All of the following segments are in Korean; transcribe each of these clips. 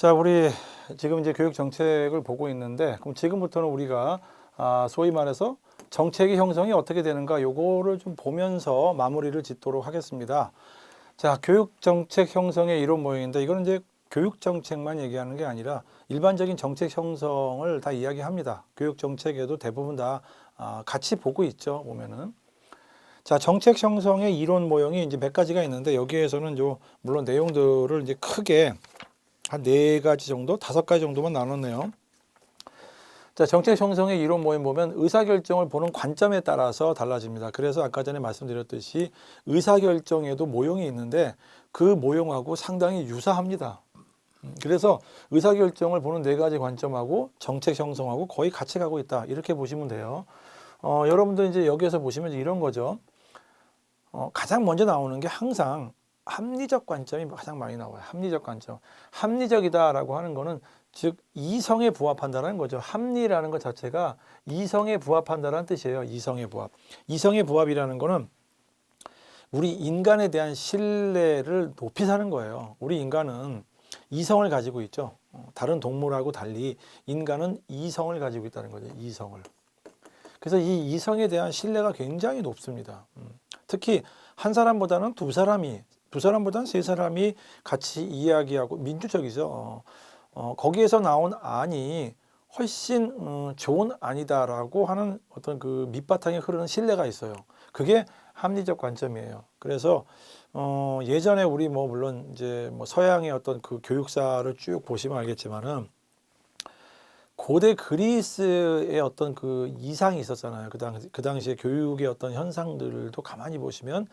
자, 우리 지금 이제 교육 정책을 보고 있는데, 그럼 지금부터는 우리가 소위 말해서 정책의 형성이 어떻게 되는가 요거를 좀 보면서 마무리를 짓도록 하겠습니다. 자, 교육 정책 형성의 이론 모형인데, 이거는 이제 교육 정책만 얘기하는 게 아니라 일반적인 정책 형성을 다 이야기합니다. 교육 정책에도 대부분 다 같이 보고 있죠, 보면은. 자, 정책 형성의 이론 모형이 이제 몇 가지가 있는데, 여기에서는 물론 내용들을 이제 크게 한 네 가지 정도, 다섯 가지 정도만 나눴네요. 자, 정책 형성의 이론 모임 보면 의사결정을 보는 관점에 따라서 달라집니다. 그래서 아까 전에 말씀드렸듯이 의사결정에도 모형이 있는데 그 모형하고 상당히 유사합니다. 그래서 의사결정을 보는 네 가지 관점하고 정책 형성하고 거의 같이 가고 있다. 이렇게 보시면 돼요. 여러분들 이제 여기에서 보시면 이런 거죠. 가장 먼저 나오는 게 항상 합리적 관점이 가장 많이 나와요. 합리적 관점. 합리적이다라고 하는 거는 즉 이성에 부합한다는 거죠. 합리라는 것 자체가 이성에 부합한다는 뜻이에요. 이성의 부합. 이성의 부합이라는 거는 우리 인간에 대한 신뢰를 높이 사는 거예요. 우리 인간은 이성을 가지고 있죠. 다른 동물하고 달리 인간은 이성을 가지고 있다는 거죠. 이성을. 그래서 이 이성에 대한 신뢰가 굉장히 높습니다. 특히 한 사람보다는 두 사람보다는 세 사람이 같이 이야기하고 민주적이죠. 거기에서 나온 안이 훨씬 좋은 안이다라고 하는 어떤 그 밑바탕에 흐르는 신뢰가 있어요. 그게 합리적 관점이에요. 그래서 예전에 우리 물론 이제 서양의 어떤 그 교육사를 쭉 보시면 알겠지만은 고대 그리스의 어떤 그 이상이 있었잖아요. 그 당시에 교육의 어떤 현상들도 가만히 보시면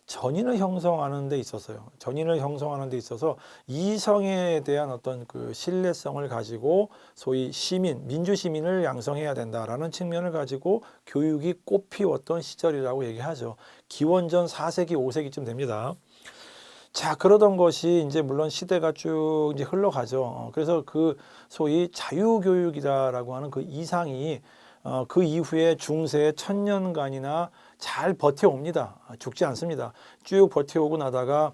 전인을 형성하는 데 있었어요. 전인을 형성하는 데 있어서 이성에 대한 어떤 그 신뢰성을 가지고 소위 민주 시민을 양성해야 된다라는 측면을 가지고 교육이 꽃피웠던 시절이라고 얘기하죠. 기원전 4세기, 5세기쯤 됩니다. 자, 그러던 것이 이제 물론 시대가 쭉 이제 흘러가죠. 그래서 그 소위 자유교육이다라고 하는 그 이상이 그 이후에 중세 1000년간이나 잘 버텨옵니다. 죽지 않습니다. 쭉 버텨오고 나다가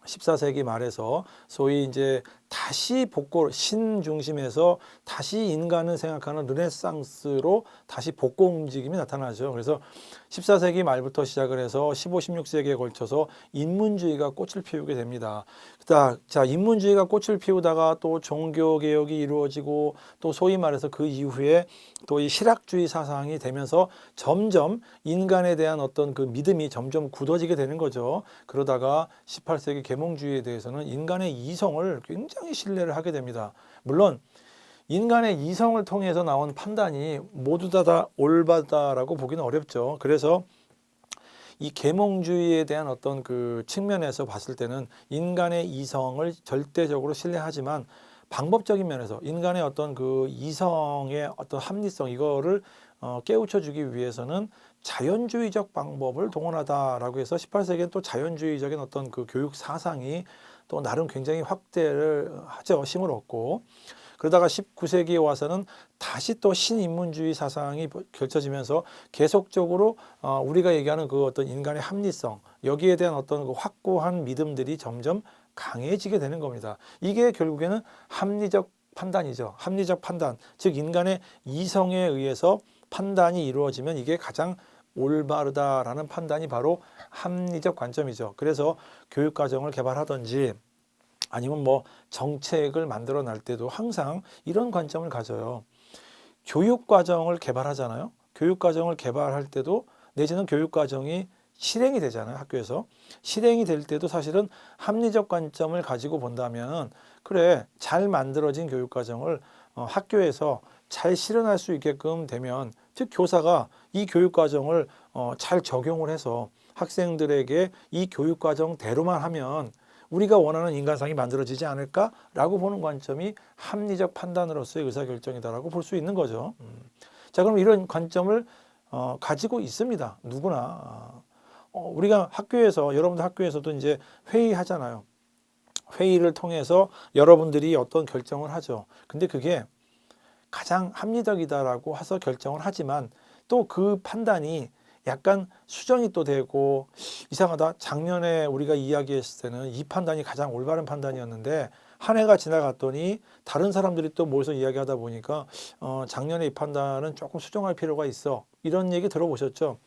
14세기 말에서 소위 이제 다시 신 중심에서 다시 인간을 생각하는 르네상스로 다시 복고 움직임이 나타나죠. 그래서 14세기 말부터 시작을 해서 15, 16세기에 걸쳐서 인문주의가 꽃을 피우게 됩니다. 자, 인문주의가 꽃을 피우다가 또 종교개혁이 이루어지고 또 소위 말해서 그 이후에 또 이 실학주의 사상이 되면서 점점 인간에 대한 어떤 그 믿음이 점점 굳어지게 되는 거죠. 그러다가 18세기 계몽주의에 대해서는 인간의 이성을 굉장히 신뢰를 하게 됩니다. 물론 인간의 이성을 통해서 나온 판단이 모두 다 올바다라고 보기는 어렵죠. 그래서 이 계몽주의에 대한 어떤 그 측면에서 봤을 때는 인간의 이성을 절대적으로 신뢰하지만 방법적인 면에서 인간의 어떤 그 이성의 어떤 합리성 이거를 깨우쳐 주기 위해서는 자연주의적 방법을 동원하다라고 해서 18세기엔 또 자연주의적인 어떤 그 교육 사상이 또 나름 굉장히 확대를 하죠. 힘을 얻고. 그러다가 19세기에 와서는 다시 또 신인문주의 사상이 펼쳐지면서 계속적으로 우리가 얘기하는 그 어떤 인간의 합리성 여기에 대한 어떤 그 확고한 믿음들이 점점 강해지게 되는 겁니다. 이게 결국에는 합리적 판단이죠. 합리적 판단, 즉 인간의 이성에 의해서 판단이 이루어지면 이게 가장 올바르다라는 판단이 바로 합리적 관점이죠. 그래서 교육과정을 개발하든지 아니면 정책을 만들어 날 때도 항상 이런 관점을 가져요. 교육과정을 개발하잖아요. 교육과정을 개발할 때도 내지는 교육과정이 실행이 되잖아요. 학교에서. 실행이 될 때도 사실은 합리적 관점을 가지고 본다면 그래, 잘 만들어진 교육과정을 학교에서 잘 실현할 수 있게끔 되면 즉 교사가 이 교육과정을 잘 적용을 해서 학생들에게 이 교육과정대로만 하면 우리가 원하는 인간상이 만들어지지 않을까라고 보는 관점이 합리적 판단으로서의 의사결정이다라고 볼 수 있는 거죠. 자, 그럼 이런 관점을 가지고 있습니다. 누구나. 우리가 학교에서 여러분들 학교에서도 이제 회의하잖아요. 회의를 통해서 여러분들이 어떤 결정을 하죠. 근데 그게 가장 합리적이다라고 해서 결정을 하지만 또 그 판단이 약간 수정이 또 되고 이상하다. 작년에 우리가 이야기했을 때는 이 판단이 가장 올바른 판단이었는데 한 해가 지나갔더니 다른 사람들이 또 모여서 이야기하다 보니까 작년에 이 판단은 조금 수정할 필요가 있어. 이런 얘기 들어보셨죠?